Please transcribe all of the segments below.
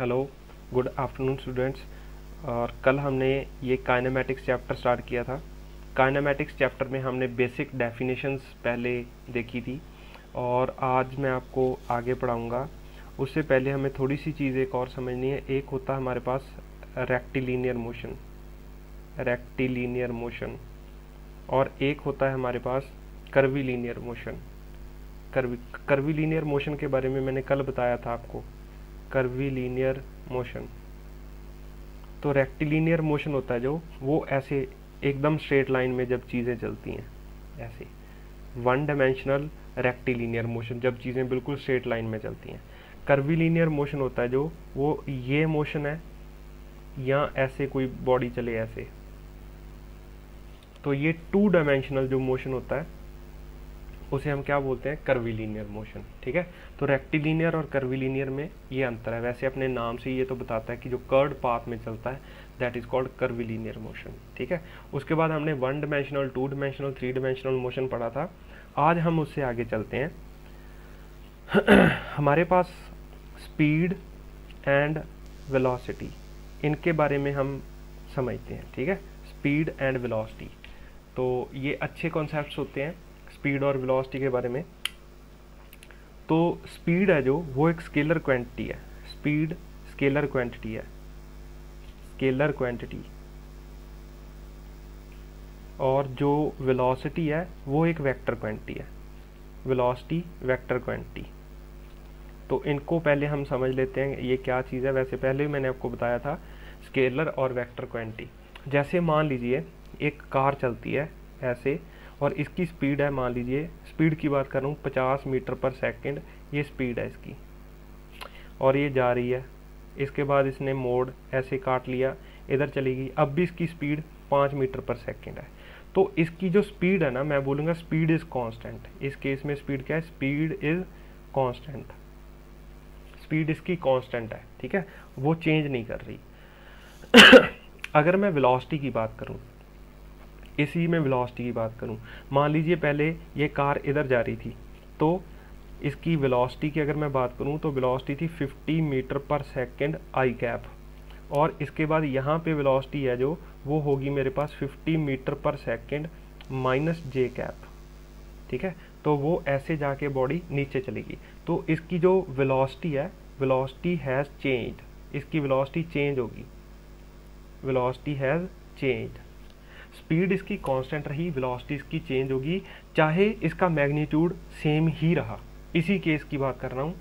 Hello, good afternoon students. और कल हमने ये काइनेमैटिक्स चैप्टर स्टार्ट किया था। काइनेमैटिक्स चैप्टर में हमने बेसिक डेफिनेशंस पहले देखी थी और आज मैं आपको आगे पढ़ाऊँगा। उससे पहले हमें थोड़ी सी चीज़ एक और समझनी है। एक होता है हमारे पास रेक्टिलिनियर मोशन, और एक होता है हमारे पास कर्वीलिनियर मोशन। कर्वीलिनियर मोशन के बारे में मैंने कल बताया था आपको, कर्वीलिनियर मोशन। तो रेक्टिलिनियर मोशन होता है जो वो ऐसे एकदम स्ट्रेट लाइन में जब चीज़ें चलती हैं, ऐसे वन डायमेंशनल रेक्टिलिनियर मोशन, जब चीज़ें बिल्कुल स्ट्रेट लाइन में चलती हैं। कर्वीलिनियर मोशन होता है जो वो ये मोशन है या ऐसे कोई बॉडी चले ऐसे, तो ये टू डायमेंशनल जो मोशन होता है उसे हम क्या बोलते हैं, कर्वीलिनियर मोशन। ठीक है, तो रेक्टिलिनियर और कर्वीलिनियर में ये अंतर है। वैसे अपने नाम से ये तो बताता है कि जो कर्ड पाथ में चलता है that is called curvilinear motion. ठीक है, उसके बाद हमने one dimensional, two dimensional, three dimensional motion पढ़ा था। आज हम उससे आगे चलते हैं। हमारे पास स्पीड एंड वेलोसिटी, इनके बारे में हम समझते हैं। ठीक है, स्पीड एंड वेलोसिटी, तो ये अच्छे कॉन्सेप्ट्स होते हैं स्पीड और वेलोसिटी के बारे में। तो स्पीड है जो वो एक स्केलर क्वांटिटी है। स्पीड स्केलर क्वांटिटी है, स्केलर क्वांटिटी। और जो वेलोसिटी है वो एक वेक्टर क्वांटिटी है, वेलोसिटी वेक्टर क्वांटिटी। तो इनको पहले हम समझ लेते हैं ये क्या चीज़ है। वैसे पहले भी मैंने आपको बताया था स्केलर और वेक्टर क्वांटिटी। जैसे मान लीजिए एक कार चलती है ऐसे और इसकी स्पीड है, मान लीजिए स्पीड की बात कर रहा हूँ 50 मीटर पर सेकंड, ये स्पीड है इसकी, और ये जा रही है। इसके बाद इसने मोड़ ऐसे काट लिया, इधर चलेगी, अब भी इसकी स्पीड 5 मीटर पर सेकंड है। तो इसकी जो स्पीड है ना, मैं बोलूँगा स्पीड इज़ कांस्टेंट। इस केस में स्पीड क्या है, स्पीड इज़ कांस्टेंट। स्पीड इसकी कांस्टेंट है, ठीक है, वो चेंज नहीं कर रही। अगर मैं वेलोसिटी की बात करूँ, इसी में वेलोसिटी की बात करूं, मान लीजिए पहले ये कार इधर जा रही थी, तो इसकी वेलोसिटी की अगर मैं बात करूं तो वेलोसिटी थी 50 मीटर पर सेकंड आई कैप, और इसके बाद यहाँ पे वेलोसिटी है जो वो होगी मेरे पास 50 मीटर पर सेकंड माइनस जे कैप। ठीक है, तो वो ऐसे जाके बॉडी नीचे चलेगी। तो इसकी जो वेलोसिटी है, वेलोसिटी हैज़ चेंज्ड, इसकी वेलोसिटी चेंज होगी, वेलोसिटी हैज़ चेंज्ड। स्पीड इसकी कांस्टेंट रही, वेलोसिटी इसकी चेंज होगी, चाहे इसका मैग्नीट्यूड सेम ही रहा। इसी केस की बात कर रहा हूँ।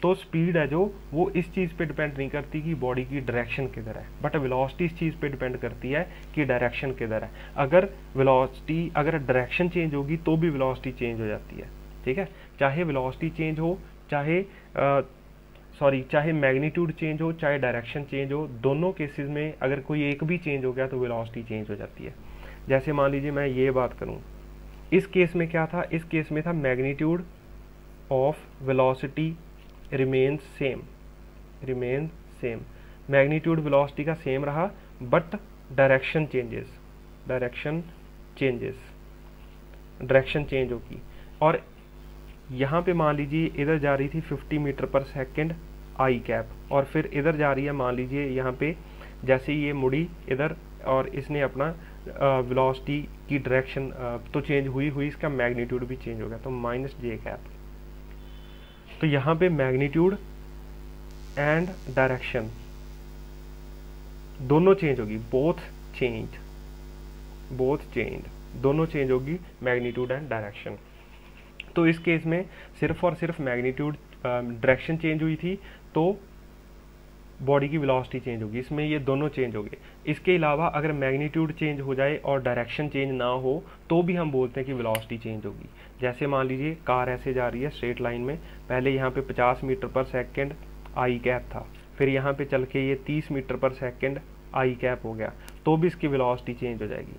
तो स्पीड है जो वो इस चीज़ पे डिपेंड नहीं करती कि बॉडी की डायरेक्शन किधर है, बट वेलोसिटी इस चीज़ पे डिपेंड करती है कि डायरेक्शन किधर है। अगर वेलोसिटी, अगर डायरेक्शन चेंज होगी तो भी वेलोसिटी चेंज हो जाती है। ठीक है, चाहे वेलोसिटी चेंज हो, चाहे मैग्नीट्यूड चेंज हो, चाहे डायरेक्शन चेंज हो, दोनों केसेस में अगर कोई एक भी चेंज हो गया तो वेलोसिटी चेंज हो जाती है। जैसे मान लीजिए मैं ये बात करूं, इस केस में क्या था, इस केस में था magnitude of velocity remains same, magnitude velocity का सेम रहा, बट डायरेक्शन चेंज होगी। और यहाँ पे मान लीजिए इधर जा रही थी 50 मीटर पर सेकंड आई कैप, और फिर इधर जा रही है, मान लीजिए यहाँ पे जैसे ये मुड़ी इधर और इसने अपना वेलोसिटी की डायरेक्शन तो चेंज हुई, इसका मैग्नीट्यूड भी चेंज हो गया, तो माइनस जे कैप। तो यहाँ पे मैग्नीट्यूड एंड डायरेक्शन दोनों चेंज होगी, बोथ चेंज, दोनों चेंज होगी, मैग्नीट्यूड एंड डायरेक्शन। तो इस केस में सिर्फ और सिर्फ मैग्नीट्यूड, डायरेक्शन चेंज हुई थी तो बॉडी की वेलोसिटी चेंज होगी, इसमें ये दोनों चेंज हो गए। इसके अलावा अगर मैग्नीट्यूड चेंज हो जाए और डायरेक्शन चेंज ना हो तो भी हम बोलते हैं कि वेलोसिटी चेंज होगी। जैसे मान लीजिए कार ऐसे जा रही है स्ट्रेट लाइन में, पहले यहाँ पे 50 मीटर पर सेकंड आई कैप था, फिर यहाँ पे चल के ये 30 मीटर पर सेकंड आई कैप हो गया, तो भी इसकी वेलोसिटी चेंज हो जाएगी।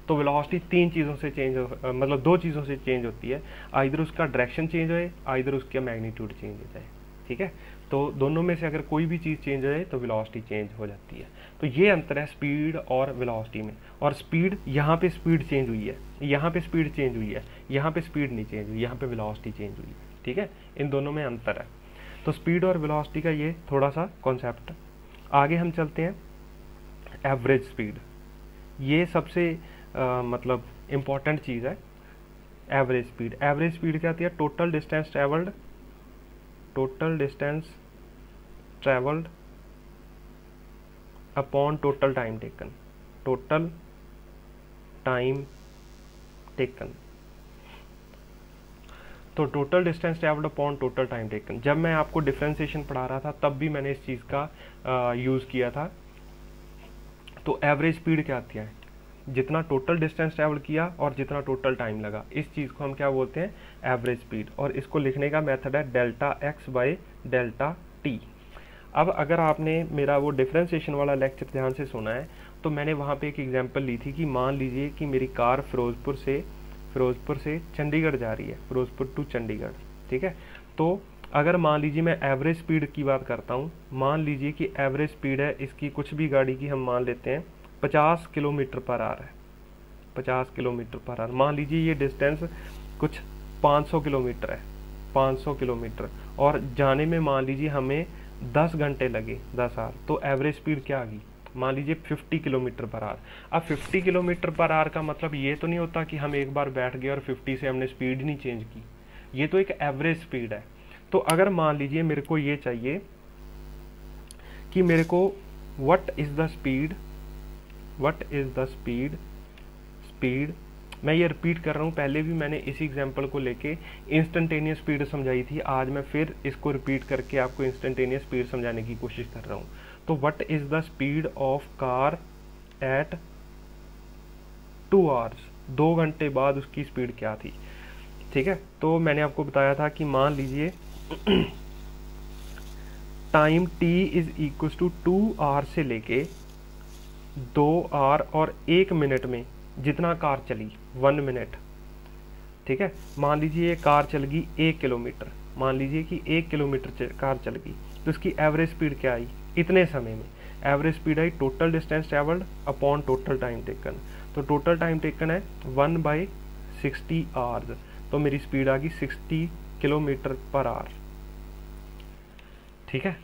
तो वेलोसिटी तीन चीज़ों से चेंज मतलब दो चीज़ों से चेंज होती है, आइदर उसका डायरेक्शन चेंज हो, आइदर उसका मैग्नीट्यूड चेंज हो जाए। ठीक है, तो दोनों में से अगर कोई भी चीज़ चेंज हो जाए तो वेलोसिटी चेंज हो जाती है। तो ये अंतर है स्पीड और वेलोसिटी में। और स्पीड, यहाँ पे स्पीड चेंज हुई है, यहाँ पे स्पीड चेंज हुई है, यहाँ पे स्पीड नहीं चेंज हुई, यहाँ पे वेलोसिटी चेंज हुई है। ठीक है, इन दोनों में अंतर है। तो स्पीड और वेलोसिटी का ये थोड़ा सा कॉन्सेप्ट आगे हम चलते हैं एवरेज स्पीड। ये सबसे मतलब इम्पॉर्टेंट चीज़ है एवरेज स्पीड। एवरेज स्पीड क्या आती है? Total distance travelled upon total time taken. Total time taken, तो total distance travelled upon total time taken. जब मैं आपको डिफरेंशिएशन पढ़ा रहा था तब भी मैंने इस चीज़ का यूज़ किया था। तो एवरेज स्पीड क्या आती है? जितना टोटल डिस्टेंस ट्रेवल किया और जितना टोटल टाइम लगा, इस चीज़ को हम क्या बोलते हैं? Average speed. और इसको लिखने का मेथड है delta x by delta T. अब अगर आपने मेरा वो डिफरेंशिएशन वाला लेक्चर ध्यान से सुना है तो मैंने वहाँ पे एक एग्जांपल ली थी कि मान लीजिए कि मेरी कार फिरोजपुर से चंडीगढ़ जा रही है, फिरोजपुर टू चंडीगढ़, ठीक है। तो अगर मान लीजिए मैं एवरेज स्पीड की बात करता हूँ, मान लीजिए कि एवरेज स्पीड है इसकी, कुछ भी गाड़ी की हम मान लेते हैं 50 किलोमीटर पर आवर है, 50 किलोमीटर पर आवर। मान लीजिए ये डिस्टेंस कुछ 500 किलोमीटर है, 500 किलोमीटर, और जाने में मान लीजिए हमें 10 घंटे लगे, 10 आवर। तो एवरेज स्पीड क्या आ गई? मान लीजिए 50 किलोमीटर पर आवर। अब 50 किलोमीटर पर आवर का मतलब ये तो नहीं होता कि हम एक बार बैठ गए और 50 से हमने स्पीड नहीं चेंज की, ये तो एक एवरेज स्पीड है। तो अगर मान लीजिए मेरे को ये चाहिए कि मेरे को व्हाट इज द स्पीड, मैं ये रिपीट कर रहा हूँ, पहले भी मैंने इसी एग्जांपल को लेके इंस्टेंटेनियस स्पीड समझाई थी, आज मैं फिर इसको रिपीट करके आपको इंस्टेंटेनियस स्पीड समझाने की कोशिश कर रहा हूँ। तो what is the speed of car eight 2 hours, 2 घंटे बाद उसकी स्पीड क्या थी, ठीक है। तो मैंने आपको बताया था कि मान लीजिए time t is equal to 2 hour से लेके 2 आवर और 1 मिनट में जितना कार चली, 1 मिनट, ठीक है। मान लीजिए ये कार चल गई 1 किलोमीटर, मान लीजिए कि 1 किलोमीटर कार चल गई, तो इसकी एवरेज स्पीड क्या आई इतने समय में? एवरेज स्पीड आई total distance travelled upon total time taken. तो टोटल टाइम टेकन है 1/60 आवर्स, तो मेरी स्पीड आ गई 60 किलोमीटर पर आवर, ठीक है।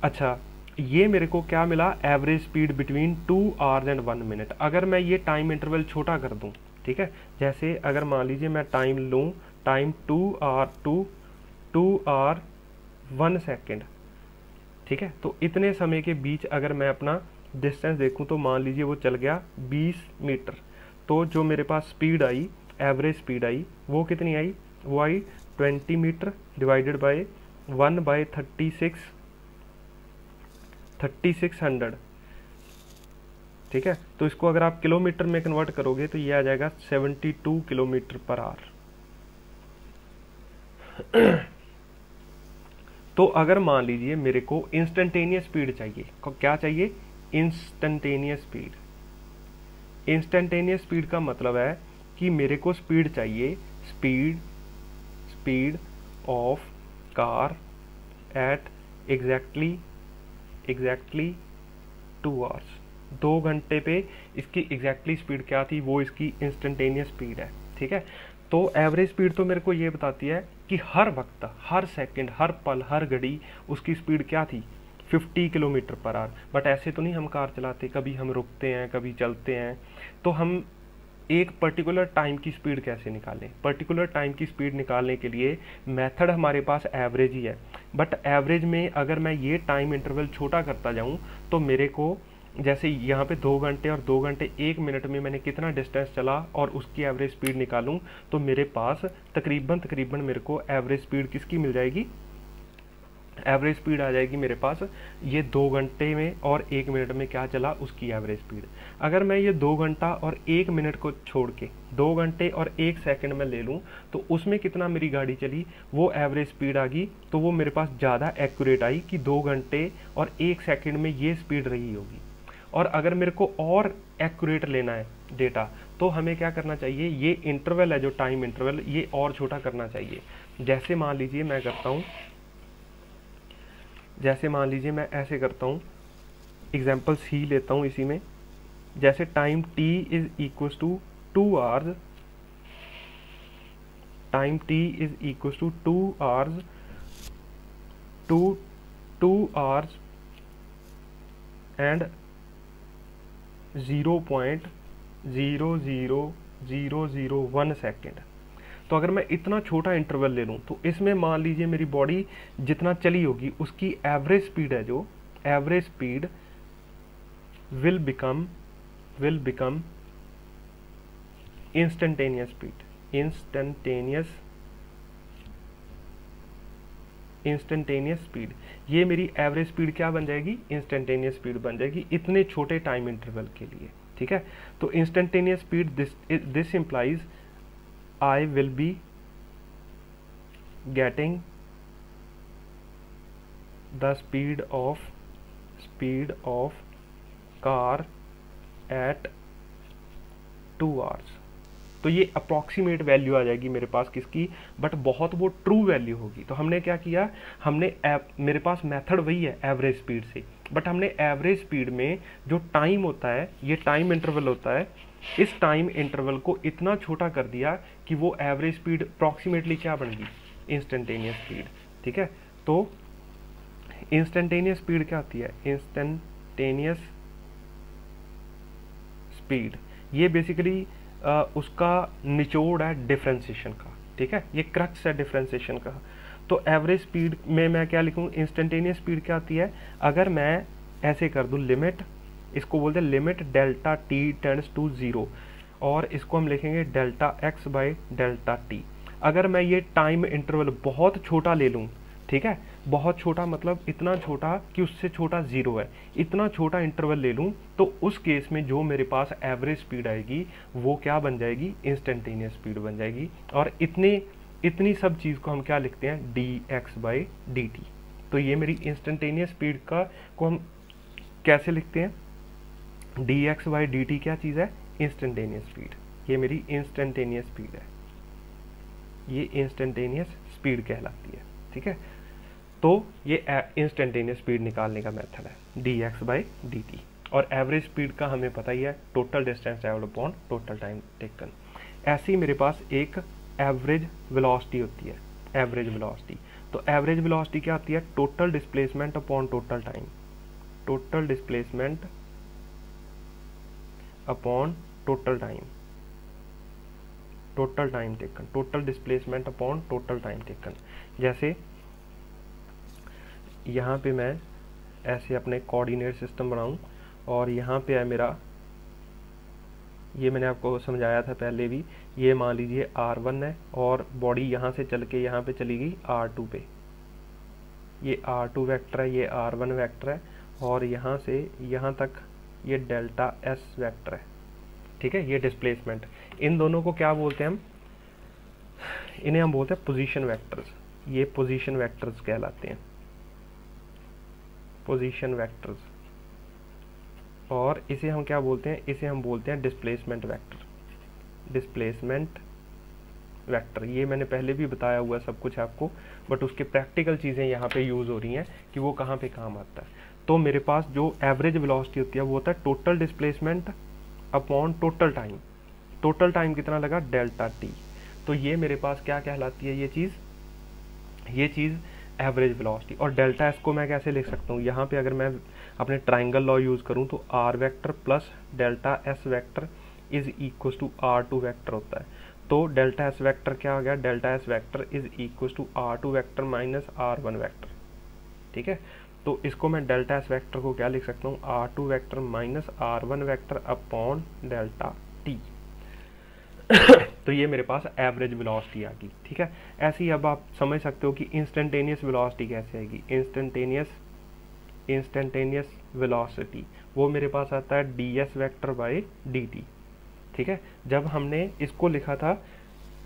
अच्छा, ये मेरे को क्या मिला? Average speed between 2 hours and 1 minute. अगर मैं ये टाइम इंटरवल छोटा कर दूं, ठीक है, जैसे अगर मान लीजिए मैं टाइम लूँ, टाइम 2 आवर 1 सेकेंड, ठीक है। तो इतने समय के बीच अगर मैं अपना डिस्टेंस देखूं तो मान लीजिए वो चल गया 20 मीटर। तो जो मेरे पास स्पीड आई, एवरेज स्पीड आई, वो कितनी आई? वो आई 20 मीटर डिवाइडेड बाय 1/3600, ठीक है। तो इसको अगर आप किलोमीटर में कन्वर्ट करोगे तो ये आ जाएगा 72 किलोमीटर पर आवर। तो अगर मान लीजिए मेरे को इंस्टेंटेनियस स्पीड चाहिए, क्या चाहिए? Instantaneous speed. इंस्टेंटेनियस स्पीड का मतलब है कि मेरे को स्पीड चाहिए, speed of car at exactly 2 hours. 2 घंटे पे इसकी एग्जैक्टली स्पीड क्या थी? वो इसकी इंस्टेंटेनियस स्पीड है, ठीक है। तो एवरेज स्पीड तो मेरे को ये बताती है कि हर वक्त, हर सेकंड, हर पल, हर घड़ी उसकी स्पीड क्या थी? 50 किलोमीटर पर आवर। बट ऐसे तो नहीं हम कार चलाते, कभी हम रुकते हैं, कभी चलते हैं। तो हम एक पर्टिकुलर टाइम की स्पीड कैसे निकालें? पर्टिकुलर टाइम की स्पीड निकालने के लिए मेथड हमारे पास एवरेज ही है। बट एवरेज में अगर मैं ये टाइम इंटरवल छोटा करता जाऊं तो मेरे को, जैसे यहाँ पे 2 घंटे और 2 घंटे 1 मिनट में मैंने कितना डिस्टेंस चला और उसकी एवरेज स्पीड निकालूं तो मेरे पास तकरीबन मेरे को एवरेज स्पीड किसकी मिल जाएगी? एवरेज स्पीड आ जाएगी मेरे पास ये 2 घंटे में और 1 मिनट में क्या चला उसकी एवरेज स्पीड। अगर मैं ये 2 घंटा और 1 मिनट को छोड़ के 2 घंटे और 1 सेकंड में ले लूँ तो उसमें कितना मेरी गाड़ी चली वो एवरेज स्पीड आ गई, तो वो मेरे पास ज़्यादा एक्यूरेट आई कि 2 घंटे और 1 सेकंड में ये स्पीड रही होगी। और अगर मेरे को और एक्यूरेट लेना है डेटा तो हमें क्या करना चाहिए? ये इंटरवल है जो टाइम इंटरवल, ये और छोटा करना चाहिए। जैसे मान लीजिए मैं करता हूँ, जैसे मान लीजिए मैं ऐसे करता हूँ, एग्जाम्पल सी लेता हूँ इसी में, जैसे time t is equal to 2 hours, time t is equal to 2 hours, 2 hours and 0.00001 second. तो अगर मैं इतना छोटा इंटरवल ले लूँ तो इसमें मान लीजिए मेरी बॉडी जितना चली होगी उसकी एवरेज स्पीड है, जो average speed will become instantaneous speed, instantaneous speed. ये मेरी एवरेज स्पीड क्या बन जाएगी, इंस्टेंटेनियस स्पीड बन जाएगी इतने छोटे टाइम इंटरवल के लिए। ठीक है, तो instantaneous speed this implies I will be getting the speed of car at 2 hours। तो ये अप्रॉक्सीमेट वैल्यू आ जाएगी मेरे पास किसकी, बट बहुत वो ट्रू वैल्यू होगी। तो हमने क्या किया, हमने मेरे पास मेथड वही है एवरेज स्पीड से, बट हमने एवरेज स्पीड में जो टाइम होता है, ये टाइम इंटरवल होता है, इस टाइम इंटरवल को इतना छोटा कर दिया कि वो एवरेज स्पीड अप्रॉक्सीमेटली क्या बन गई, इंस्टेंटेनियस स्पीड। ठीक है, तो इंस्टेंटेनियस स्पीड क्या होती है, इंस्टेंटेनियस स्पीड ये बेसिकली उसका निचोड़ है डिफरेंशिएशन का। ठीक है, ये क्रक्स है डिफरेंशिएशन का। तो एवरेज स्पीड में मैं क्या लिखूँ, इंस्टेंटेनियस स्पीड क्या आती है, अगर मैं ऐसे कर दूँ लिमिट, इसको बोलते हैं limit delta t tends to 0, और इसको हम लिखेंगे delta x by delta t. अगर मैं ये टाइम इंटरवल बहुत छोटा ले लूँ, ठीक है, बहुत छोटा मतलब इतना छोटा कि उससे छोटा 0 है, इतना छोटा इंटरवल ले लूँ, तो उस केस में जो मेरे पास एवरेज स्पीड आएगी वो क्या बन जाएगी, इंस्टेंटेनियस स्पीड बन जाएगी। और इतनी सब चीज़ को हम क्या लिखते हैं, D x by D T. तो ये मेरी इंस्टेंटेनियस स्पीड को हम कैसे लिखते हैं, D x by D T क्या चीज़ है, इंस्टेंटेनियस स्पीड। ये मेरी इंस्टेंटेनियस स्पीड है, ये इंस्टेंटेनियस स्पीड कहलाती है। ठीक है, तो ये इंस्टेंटेनियस स्पीड निकालने का मेथड है, D x by D T. और एवरेज स्पीड का हमें पता ही है, total distance travelled upon total time taken. ऐसी मेरे पास एक एवरेज वेलोसिटी होती है, एवरेज वेलोसिटी। तो एवरेज वेलोसिटी क्या आती है, total displacement upon total time, total displacement upon total time, total time taken, total displacement upon total time taken. जैसे यहाँ पे मैं ऐसे अपने कोऑर्डिनेट सिस्टम बनाऊँ और यहाँ पे है मेरा, ये मैंने आपको समझाया था पहले भी, ये मान लीजिए R1 है और बॉडी यहाँ से चल के यहाँ पे चली गई R2 पे, ये R2 वेक्टर है, ये R1 वेक्टर है, और यहाँ से यहाँ तक ये डेल्टा S वेक्टर है। ठीक है, ये डिस्प्लेसमेंट। इन दोनों को क्या बोलते हैं हम, इन्हें हम बोलते हैं पोजीशन वेक्टर्स। ये पोजीशन वेक्टर्स कहलाते हैं, पोजीशन वेक्टर्स। और इसे हम क्या बोलते हैं, इसे हम बोलते हैं डिस्प्लेसमेंट वेक्टर, डिस्प्लेसमेंट वेक्टर। ये मैंने पहले भी बताया हुआ सब कुछ आपको, बट उसके प्रैक्टिकल चीज़ें यहाँ पे यूज़ हो रही हैं कि वो कहाँ पे काम आता है। तो मेरे पास जो एवरेज वेलोसिटी होती है वो होता है total displacement upon total time. Total time कितना लगा, डेल्टा टी। तो ये मेरे पास क्या कहलाती है, ये चीज़ एवरेज वेलोसिटी। और डेल्टा एस को मैं कैसे लिख सकता हूँ, यहाँ पे अगर मैं अपने ट्राइंगल लॉ यूज़ करूँ तो r vector plus delta s vector is equal to R2 vector होता है। तो डेल्टा एस वेक्टर क्या हो गया, delta s vector is equal to R2 vector minus R1 vector. ठीक है, तो इसको मैं डेल्टा एस वेक्टर को क्या लिख सकता हूँ, R2 vector minus R1 vector upon delta T. तो ये मेरे पास एवरेज वेलोसिटी आ गई। ठीक है, ऐसे ही अब आप समझ सकते हो कि इंस्टेंटेनियस वेलोसिटी कैसे आएगी। इंस्टेंटेनियस वेलोसिटी वो मेरे पास आता है D S vector by D T. ठीक है, जब हमने इसको लिखा था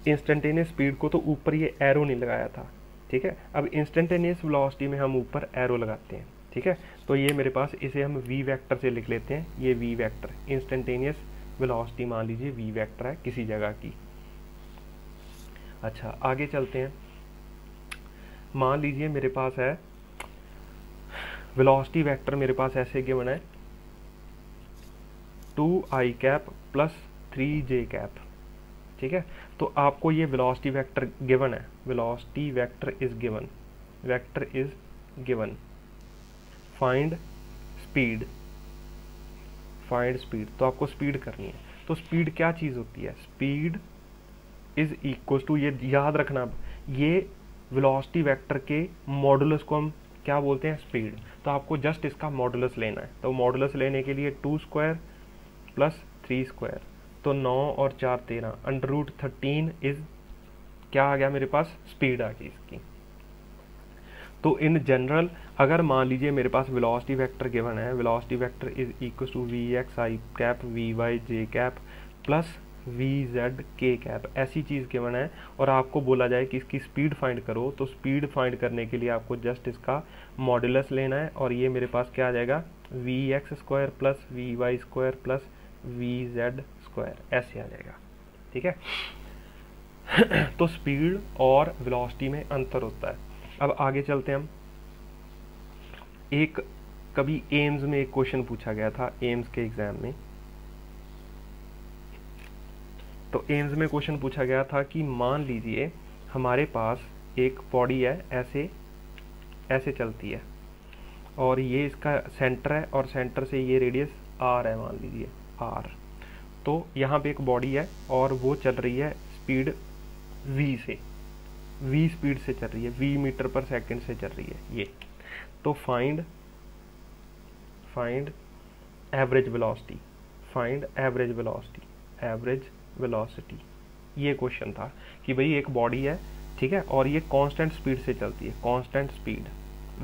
इंस्टेंटेनियस स्पीड को, तो ऊपर ये एरो नहीं लगाया था। ठीक है, अब इंस्टेंटेनियस वेलोसिटी में हम ऊपर एरो लगाते हैं। ठीक है, तो ये मेरे पास, इसे हम वी वेक्टर से लिख लेते हैं, ये वी वेक्टर इंस्टेंटेनियस वेलोसिटी मान लीजिए वी वेक्टर है किसी जगह की। अच्छा, आगे चलते हैं। मान लीजिए मेरे पास है वेलोसिटी वेक्टर, मेरे पास ऐसे गिवन है 2i cap plus 3j cap. ठीक है, तो आपको ये वेलोसिटी वेक्टर गिवन है, velocity vector is given, vector is given, find speed find speed, तो आपको स्पीड करनी है। तो स्पीड क्या चीज़ होती है, स्पीड इज इक्वल टू, ये याद रखना, ये वेलोसिटी वेक्टर के मॉडुलस को हम क्या बोलते हैं, स्पीड। तो आपको जस्ट इसका मॉडुलस लेना है। तो मॉडुलस लेने के लिए 2 स्क्वायर प्लस 3 स्क्वायर, तो 9 और 4 13, √13 इज क्या आ गया मेरे पास, स्पीड आ गई इसकी। तो इन जनरल अगर मान लीजिए मेरे पास वेलोसिटी वेक्टर गिवन है, velocity vector is equal to v x i cap v y j cap plus v z k cap, ऐसी चीज़ गिवन है, और आपको बोला जाए कि इसकी स्पीड फाइंड करो, तो स्पीड फाइंड करने के लिए आपको जस्ट इसका मॉडुलस लेना है, और ये मेरे पास क्या आ जाएगा, v x square plus v y square plus v z square, ऐसे आ जाएगा। ठीक है। तो स्पीड और वेलोसिटी में अंतर होता है। अब आगे चलते हैं हम। एक कभी एम्स में एक क्वेश्चन पूछा गया था, एम्स के एग्जाम में। तो एम्स में क्वेश्चन पूछा गया था कि मान लीजिए हमारे पास एक बॉडी है, ऐसे ऐसे चलती है, और ये इसका सेंटर है, और सेंटर से ये रेडियस आर है, मान लीजिए आर। तो यहाँ पे एक बॉडी है और वो चल रही है स्पीड v से, v स्पीड से चल रही है, v मीटर पर सेकंड से चल रही है ये। तो find average velocity, find average velocity, average velocity, ये क्वेश्चन था कि भाई एक बॉडी है, ठीक है, और ये कांस्टेंट स्पीड से चलती है, constant speed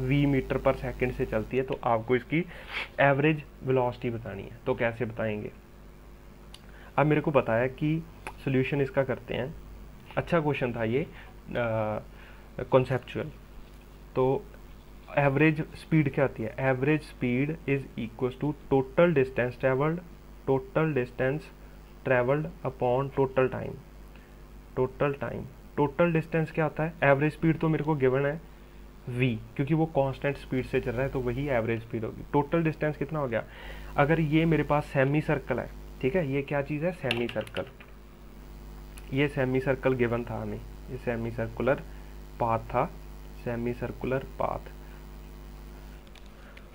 v metre per second से चलती है, तो आपको इसकी एवरेज वेलोसिटी बतानी है। तो कैसे बताएंगे, अब मेरे को पता है कि सोल्यूशन इसका करते हैं। अच्छा क्वेश्चन था ये, कॉन्सेप्चुअल। तो एवरेज स्पीड क्या आती है, average speed is equal to total distance travelled, total distance travelled upon total time, total time. Total distance क्या होता है, एवरेज स्पीड तो मेरे को गिवन है v, क्योंकि वो कांस्टेंट स्पीड से चल रहा है, तो वही एवरेज स्पीड होगी। टोटल डिस्टेंस कितना हो गया, अगर ये मेरे पास सेमी सर्कल है, ठीक है, ये क्या चीज़ है, सेमी सर्कल, ये सेमी सर्कल गिवन था हमें, ये सेमी सर्कुलर पाथ था, सेमी सर्कुलर पाथ।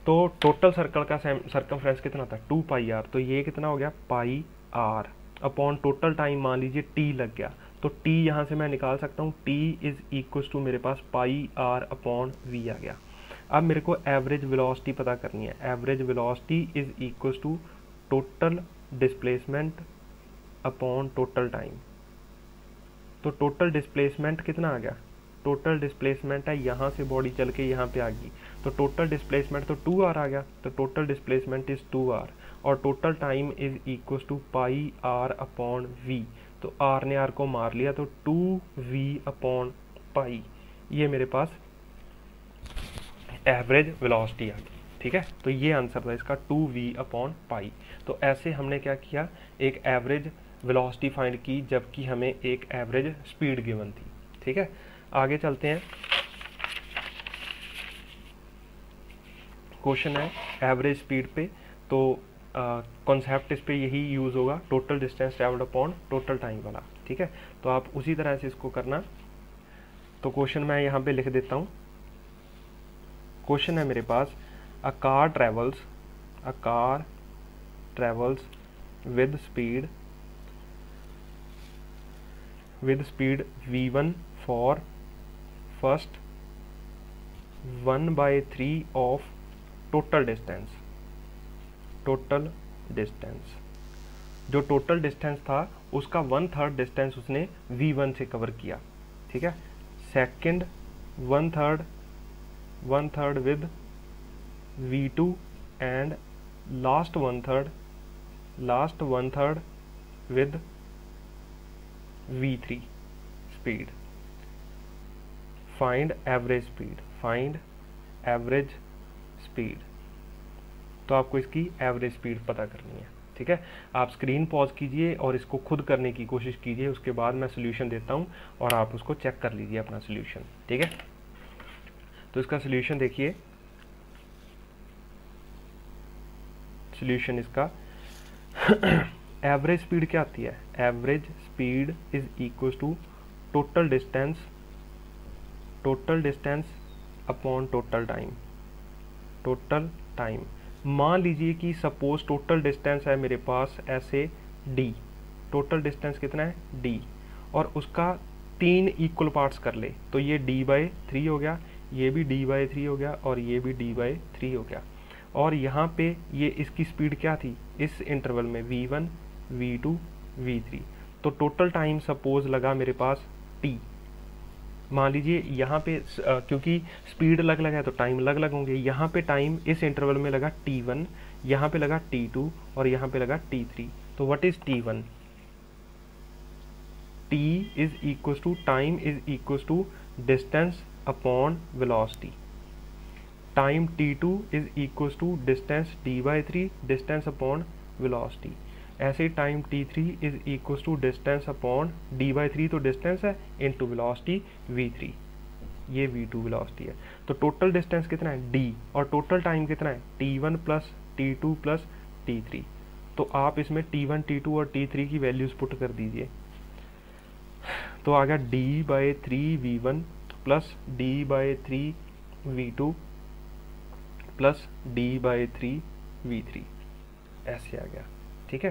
तो टोटल सर्कल का सर्कमफ्रेंस कितना था, 2 पाई आर, तो ये कितना हो गया, पाई आर अपॉन टोटल टाइम मान लीजिए टी लग गया, तो टी यहाँ से मैं निकाल सकता हूँ, टी इज इक्वल टू मेरे पास पाई आर अपॉन वी आ गया। अब मेरे को एवरेज वेलोसिटी पता करनी है, average velocity is equal to total displacement upon total time. तो टोटल डिस्प्लेसमेंट कितना आ गया, टोटल डिस्प्लेसमेंट है यहाँ से बॉडी चल के यहाँ पे आ गई, तो टोटल डिस्प्लेसमेंट तो 2r आ गया, तो टोटल डिस्प्लेसमेंट इज 2r, और total time is equal to pi r upon v, तो r ने r को मार लिया, तो 2v अपॉन पाई, ये मेरे पास एवरेज वेलोसिटी आ गई। ठीक है, तो ये आंसर था इसका, 2v अपॉन पाई। तो ऐसे हमने क्या किया, एक एवरेज वेलोसिटी फाइंड की, जबकि हमें एक एवरेज स्पीड गिवन थी। ठीक है, आगे चलते हैं। क्वेश्चन है एवरेज स्पीड पे, तो कॉन्सेप्ट इस पे यही यूज़ होगा, total distance travelled upon total time वाला। ठीक है, तो आप उसी तरह से इसको करना। तो क्वेश्चन मैं यहाँ पे लिख देता हूँ। क्वेश्चन है मेरे पास, a car travels with speed v1 for first 1/3 of total distance. जो टोटल डिस्टेंस था उसका 1/3 डिस्टेंस उसने v1 से कवर किया। ठीक है, second 1/3 with v2 and last 1/3 with v3 speed. Find average speed, तो आपको इसकी एवरेज स्पीड पता करनी है। ठीक है, आप स्क्रीन पॉज कीजिए और इसको खुद करने की कोशिश कीजिए, उसके बाद मैं सोल्यूशन देता हूं और आप उसको चेक कर लीजिए अपना सोल्यूशन। ठीक है, तो इसका सोल्यूशन देखिए, सोल्यूशन इसका एवरेज स्पीड क्या आती है, average speed is equal to total distance upon total time. मान लीजिए कि सपोज टोटल डिस्टेंस है मेरे पास ऐसे d, टोटल डिस्टेंस कितना है d, और उसका 3 इक्वल पार्ट्स कर ले, तो ये d/3 हो गया, ये भी d/3 हो गया, और ये भी d/3 हो गया। और यहाँ पे ये इसकी स्पीड क्या थी इस इंटरवल में, v1 v2 v3। तो टोटल टाइम सपोज लगा मेरे पास t, मान लीजिए यहाँ पे क्योंकि स्पीड अलग अलग है तो टाइम अलग अलग होंगे। यहाँ पे टाइम इस इंटरवल में लगा t1, यहाँ पे लगा t2, और यहाँ पे लगा t3। तो what is t1? t is equal to time is equal to distance upon velocity. Time t2 is equal to distance d/3, distance upon velocity. ऐसे time t3 is equal to distance upon d/3 तो distance है, into velocity v3, ये v2 velocity है। तो total distance कितना है d, और total time कितना है t1 plus t2 plus t3। तो आप इसमें t1 t2 और t3 की वैल्यूज पुट कर दीजिए, तो आ गया d/3 v1 plus d/3 v2 plus d/3 v3, ऐसे आ गया। ठीक है,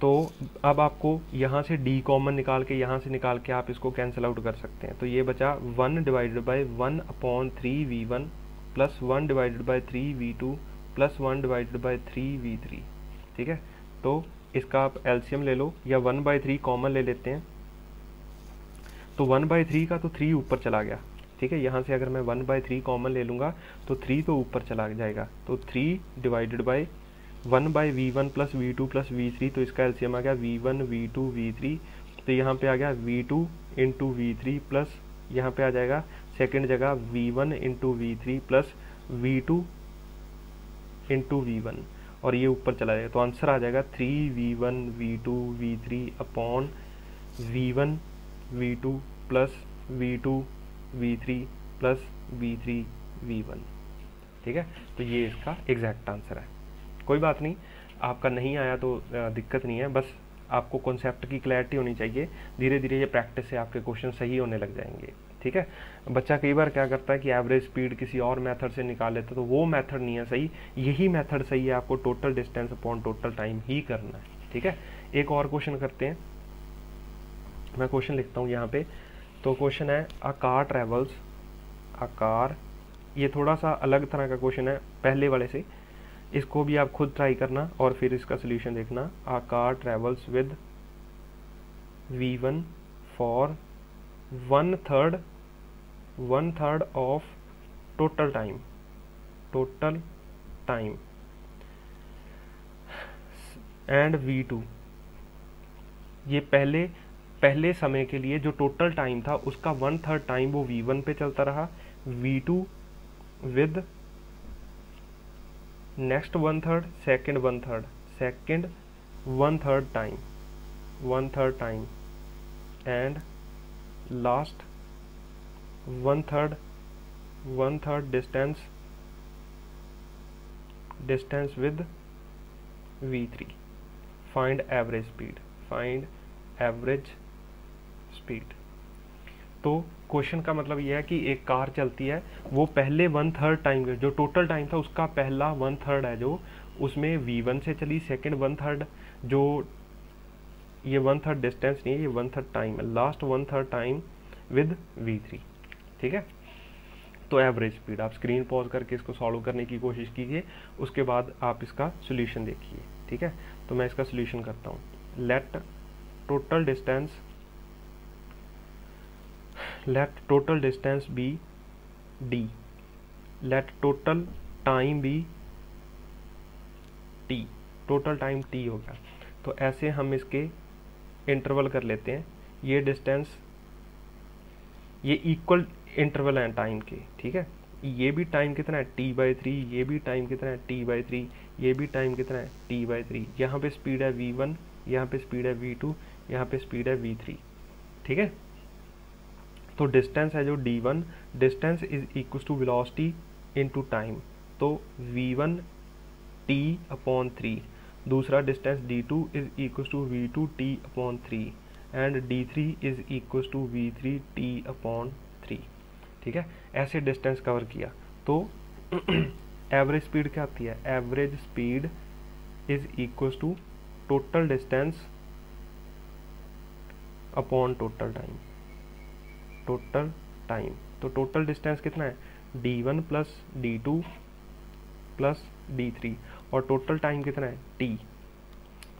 तो अब आपको यहाँ से d कॉमन निकाल के, यहाँ से निकाल के आप इसको कैंसिल आउट कर सकते हैं। तो ये बचा 1/1/3v1 plus 1/3v2 plus 1/3v3। ठीक है, तो इसका आप एलसीएम ले लो, या 1/3 कॉमन ले लेते हैं। तो 1/3 का तो 3 ऊपर चला गया। ठीक है, यहाँ से अगर मैं 1/3 कॉमन ले लूँगा तो 3 तो ऊपर चला जाएगा, तो 3 divided by 1/v1 plus v2 plus v3, तो इसका एलसीएम आ गया v1 v2 v3। तो यहाँ पे आ गया v2 इंटू v3 प्लस यहाँ पे आ जाएगा सेकेंड जगह v1 into v3 plus v2 into v1, और ये ऊपर चला जाएगा। तो आंसर आ जाएगा 3v1 v2 v3 upon v1 v2 plus v2 v3 plus v3 v1। ठीक है, तो ये इसका एग्जैक्ट आंसर है। कोई बात नहीं, आपका नहीं आया तो दिक्कत नहीं है, बस आपको कॉन्सेप्ट की क्लैरिटी होनी चाहिए। धीरे धीरे ये प्रैक्टिस से आपके क्वेश्चन सही होने लग जाएंगे। ठीक है, बच्चा कई बार क्या करता है कि एवरेज स्पीड किसी और मेथड से निकाल लेता है, तो वो मेथड नहीं है सही, यही मेथड सही है। आपको total distance upon total time ही करना है। ठीक है, एक और क्वेश्चन करते हैं, मैं क्वेश्चन लिखता हूँ यहाँ पे। तो क्वेश्चन है अ कार ट्रेवल्स, अ कार, ये थोड़ा सा अलग तरह का क्वेश्चन है पहले वाले से, इसको भी आप खुद ट्राई करना और फिर इसका सोल्यूशन देखना। A car travels with v1 for one third of total time and v2। ये पहले समय के लिए जो टोटल टाइम था उसका 1/3 टाइम वो v1 पे चलता रहा, v2 with next 1/3, second 1/3 time and last 1/3 distance with v3। Find average speed. तो क्वेश्चन का मतलब ये है कि एक कार चलती है, वो पहले 1/3 टाइम, जो टोटल टाइम था उसका पहला 1/3 है जो, उसमें v1 से चली, सेकंड 1/3 जो, ये 1/3 डिस्टेंस नहीं है, ये 1/3 time, last 1/3 time with v3। ठीक है, तो एवरेज स्पीड। आप स्क्रीन पॉज करके इसको सॉल्व करने की कोशिश कीजिए, उसके बाद आप इसका सोल्यूशन देखिए। ठीक है, तो मैं इसका सोल्यूशन करता हूँ। Let total distance be d, let total time be t, total time t होगा। तो ऐसे हम इसके इंटरवल कर लेते हैं, ये डिस्टेंस, ये इक्वल इंटरवल है टाइम के। ठीक है, ये भी टाइम कितना है t/3, ये भी टाइम कितना है t/3, ये भी टाइम कितना है t/3। यहाँ पे स्पीड है v1, यहाँ पे स्पीड है v2, यहाँ पे स्पीड है v3। ठीक है, तो डिस्टेंस है जो d1, distance is equal to velocity into time, तो v1 t/3। दूसरा distance d2 is equal to v2 t/3 and d3 is equal to v3 t/3। ठीक है, ऐसे डिस्टेंस कवर किया। तो एवरेज स्पीड क्या आती है, average speed is equal to total distance upon total time, total time. तो टोटल डिस्टेंस कितना है, d1 plus d2 plus d3, और टोटल टाइम कितना है, t।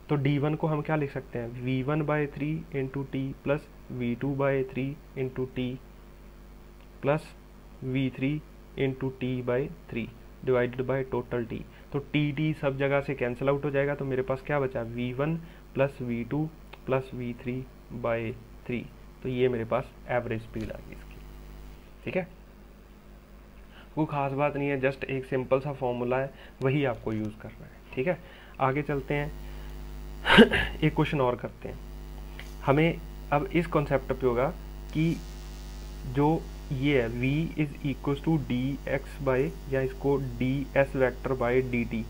तो d1 को हम क्या लिख सकते हैं, v1/3 into T plus v2/3 into T plus v3 into t/3 divided by total T. तो टी सब जगह से कैंसिल आउट हो जाएगा, तो मेरे पास क्या बचा, v1 plus v2 plus v3/3। तो ये मेरे पास एवरेज स्पीड आ गई इसकी। ठीक है, कोई खास बात नहीं है, जस्ट एक सिंपल सा फॉर्मूला है, वही आपको यूज़ करना है। ठीक है, आगे चलते हैं, एक क्वेश्चन और करते हैं। हमें अब इस कॉन्सेप्ट पे होगा कि जो ये है v is equal to dx by, या इसको ds वेक्टर बाई dt,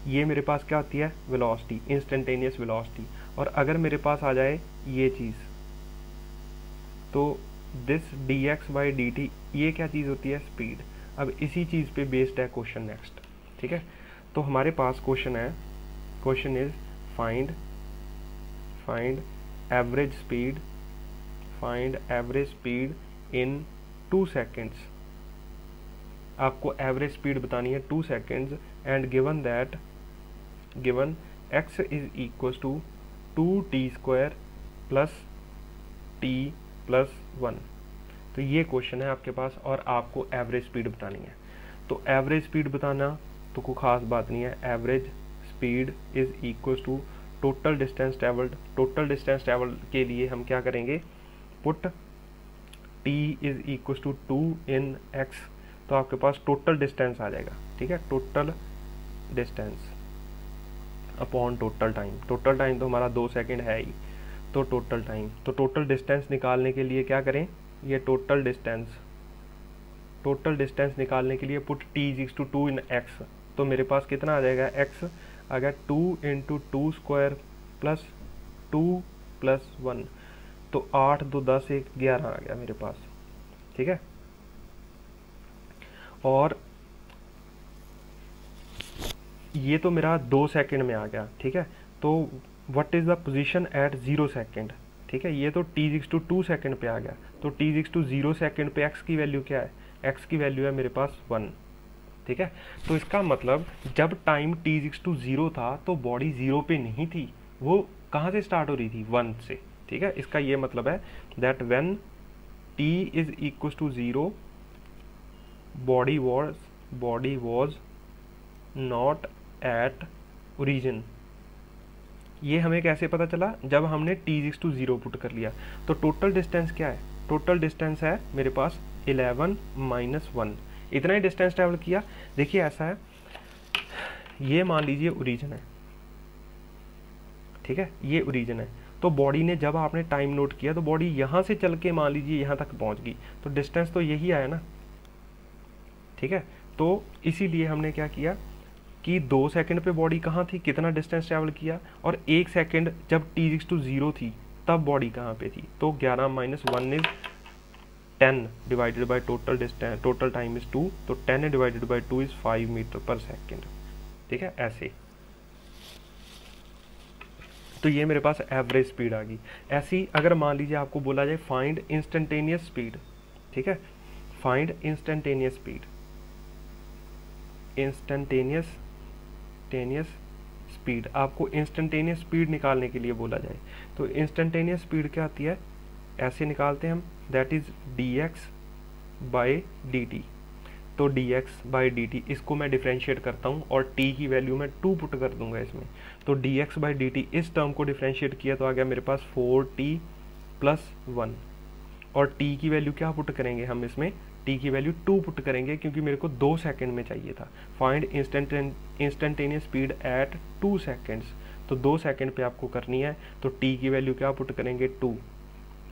ये मेरे पास क्या होती है, वेलोसिटी, इंस्टेंटेनियस वेलोसिटी। और अगर मेरे पास आ जाए ये चीज़, तो दिस dx बाई dt, ये क्या चीज़ होती है, स्पीड। अब इसी चीज़ पे बेस्ड है क्वेश्चन नेक्स्ट। ठीक है, तो हमारे पास क्वेश्चन है, question is find average speed, find average speed in 2 seconds. आपको एवरेज स्पीड बतानी है 2 seconds, and given that, given x is equal to 2t² plus t plus 1। तो ये क्वेश्चन है आपके पास, और आपको एवरेज स्पीड बतानी है। तो एवरेज स्पीड बताना तो कोई खास बात नहीं है, average speed is equal to total distance travelled. Total distance travelled के लिए हम क्या करेंगे, put t is equal to 2 in x, तो आपके पास टोटल डिस्टेंस आ जाएगा। ठीक है, total distance upon total time. Total time तो हमारा 2 सेकेंड है ही, तो टोटल टाइम, तो टोटल डिस्टेंस निकालने के लिए क्या करें, ये टोटल डिस्टेंस निकालने के लिए put t is to 2 in x। तो मेरे पास कितना आ जाएगा, x अगर 2 इंटू 2 स्क्वायर प्लस 2 प्लस 1, तो 8 2 10 1 11 आ गया मेरे पास। ठीक है, और ये तो मेरा 2 सेकेंड में आ गया। ठीक है, तो what is the position at 0 second. ठीक है, ये तो t इज टू 2 सेकेंड पे आ गया, तो t इज टू 0 सेकेंड पे x की वैल्यू क्या है, x की वैल्यू है मेरे पास 1। ठीक है, तो इसका मतलब जब टाइम t इज टू 0 था तो बॉडी 0 पे नहीं थी, वो कहाँ से स्टार्ट हो रही थी, 1 से। ठीक है, इसका ये मतलब है that when t is equal to 0 body was not at origin. ये हमें कैसे पता चला, जब हमने t इज टू 0 पुट कर लिया। तो टोटल डिस्टेंस क्या है, टोटल डिस्टेंस है मेरे पास 11 माइनस 1, इतना ही डिस्टेंस ट्रेवल किया। देखिए ऐसा है, ये मान लीजिए ओरिजिन है। ठीक है, ये ओरिजिन है, तो बॉडी ने, जब आपने टाइम नोट किया तो बॉडी यहाँ से चल के मान लीजिए यहाँ तक पहुँच गई, तो डिस्टेंस तो यही आया ना। ठीक है, तो इसीलिए हमने क्या किया कि 2 सेकंड पे बॉडी कहाँ थी, कितना डिस्टेंस ट्रैवल किया, और 1 सेकंड जब t इज टू 0 थी तब बॉडी कहाँ पे थी, तो 11 minus 1 is 10 divided by total distance, total time is 2, तो 10 डिवाइडेड बाय 2 इज 5 मीटर पर सेकेंड। ठीक है, ऐसे। तो ये मेरे पास एवरेज स्पीड आ गई। ऐसी अगर मान लीजिए आपको बोला जाए फाइंड इंस्टेंटेनियस स्पीड। ठीक है, find instantaneous speed, instantaneous speed, आपको इंस्टेंटेनियस स्पीड निकालने के लिए बोला जाए, तो इंस्टेंटेनियस स्पीड क्या आती है, ऐसे निकालते हैं हम, that is dx by dt। तो dx बाई dt, इसको मैं डिफ्रेंशिएट करता हूँ और t की वैल्यू मैं 2 पुट कर दूंगा इसमें। तो dx बाई dt, इस टर्म को डिफ्रेंशिएट किया तो आ गया मेरे पास 4t प्लस 1, और t की वैल्यू क्या पुट करेंगे हम इसमें, t की वैल्यू 2 पुट करेंगे क्योंकि मेरे को 2 सेकंड में चाहिए था। Find instantaneous speed at 2 seconds, तो 2 सेकंड पे आपको करनी है, तो t की वैल्यू क्या पुट करेंगे, 2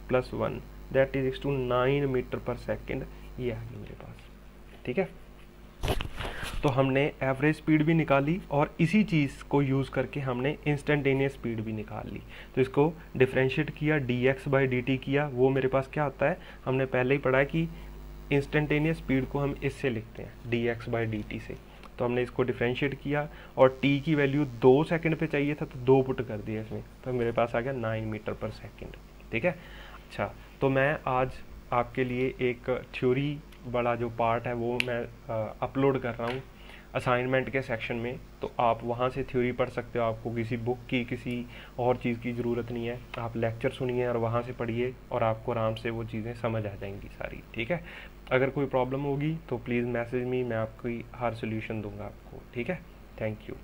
plus 1, that is to 9 metre per second, ये आ गई मेरे पास। ठीक है, तो हमने एवरेज स्पीड भी निकाली और इसी चीज़ को यूज़ करके हमने इंस्टेंटेनियस स्पीड भी निकाल ली। तो इसको डिफ्रेंशिएट किया, dx बाई dt किया, वो मेरे पास क्या आता है, हमने पहले ही पढ़ा है कि इंस्टेंटेनियस स्पीड को हम इससे लिखते हैं dx बाई dt से। तो हमने इसको डिफ्रेंशिएट किया और t की वैल्यू 2 सेकंड पे चाहिए था तो 2 पुट कर दिया इसमें, तो मेरे पास आ गया 9 मीटर पर सेकंड। ठीक है। अच्छा, तो मैं आज आपके लिए एक थ्योरी बड़ा जो पार्ट है वो मैं अपलोड कर रहा हूँ असाइनमेंट के सेक्शन में, तो आप वहाँ से थ्योरी पढ़ सकते हो। आपको किसी बुक की किसी और चीज़ की ज़रूरत नहीं है, आप लेक्चर सुनिए और वहाँ से पढ़िए और आपको आराम से वो चीज़ें समझ आ जाएंगी सारी। ठीक है। अगर कोई प्रॉब्लम होगी तो प्लीज़ मैसेज मी, मैं आपकी हर सोल्यूशन दूंगा आपको। ठीक है। Thank you.